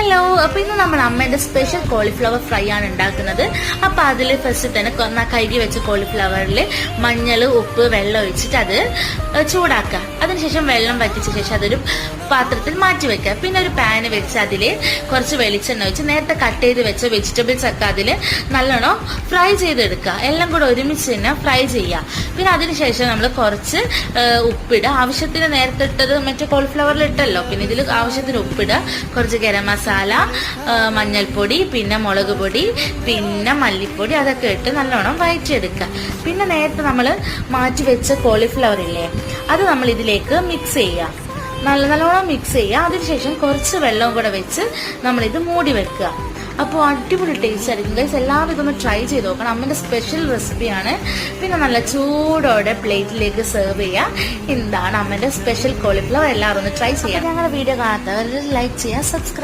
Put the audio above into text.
Hello, അപ്പൊ ഇന്ന് നമ്മൾ അമ്മയുടെ സ്പെഷ്യൽ കോളിഫ്ലവർ ഫ്രൈ ആണ് ഉണ്ടാക്കുന്നത്. അപ്പൊ അതിൽ ഫസ്റ്റ് തന്നെ കഴുകി വെച്ച കോളിഫ്ലവറിൽ മഞ്ഞൾ, ഉപ്പ്, വെള്ളം ഒഴിച്ചിട്ട് അത് ചൂടാക്കുക. അതിനുശേഷം വെള്ളം വറ്റിച്ച ശേഷം അതൊരു പാത്രത്തിൽ മാറ്റി വെക്കുക. പിന്നെ ഒരു പാന് വെച്ച് അതിൽ കുറച്ച് വെളിച്ചെണ്ണ ഒഴിച്ച് നേരത്തെ കട്ട് ചെയ്ത് വെച്ച വെജിറ്റബിൾസ് ഒക്കെ അതിൽ നല്ലോണം ഫ്രൈ ചെയ്തെടുക്കുക. എല്ലാം കൂടെ ഒരുമിച്ച് തന്നെ ഫ്രൈ ചെയ്യുക. പിന്നെ അതിനുശേഷം നമ്മൾ കുറച്ച് ഉപ്പിടുക. ആവശ്യത്തിന് നേരത്തെ ഇട്ടത് മറ്റേ കോളിഫ്ലവറിൽ ഇട്ടല്ലോ, പിന്നെ ഇതിൽ ആവശ്യത്തിന് ഉപ്പിടുക. കുറച്ച് ഗരം മസാല, മഞ്ഞൾപ്പൊടി, പിന്നെ മുളക് പൊടി, പിന്നെ മല്ലിപ്പൊടി, അതൊക്കെ ഇട്ട് നല്ലോണം വഴറ്റിയെടുക്കുക. പിന്നെ നേരത്തെ നമ്മൾ മാറ്റി വെച്ച കോളിഫ്ലവർ ഇല്ലേ, അത് നമ്മൾ ഇതിലേക്ക് മിക്സ് ചെയ്യുക. നല്ലോണം മിക്സ് ചെയ്യുക. അതിനുശേഷം കുറച്ച് വെള്ളവും കൂടെ വെച്ച് നമ്മളിത് മൂടി വെക്കുക. അപ്പോൾ അടിപൊളി ടേസ്റ്റ് ആയിരിക്കും ഗൈസ്. എല്ലാവരും ഇതൊന്ന് ട്രൈ ചെയ്ത് നോക്കണം. അമ്മൻ്റെ സ്പെഷ്യൽ റെസിപ്പിയാണ്. പിന്നെ നല്ല ചൂടോടെ പ്ലേറ്റിലേക്ക് സെർവ് ചെയ്യുക. എന്താണ് അമ്മൻ്റെ സ്പെഷ്യൽ കോളിഫ്ലവർ. എല്ലാവരും ഒന്ന് ട്രൈ ചെയ്യാം. ഞങ്ങളുടെ വീഡിയോ കാണാത്തവർ ലൈക്ക് ചെയ്യുക, സബ്സ്ക്രൈബ്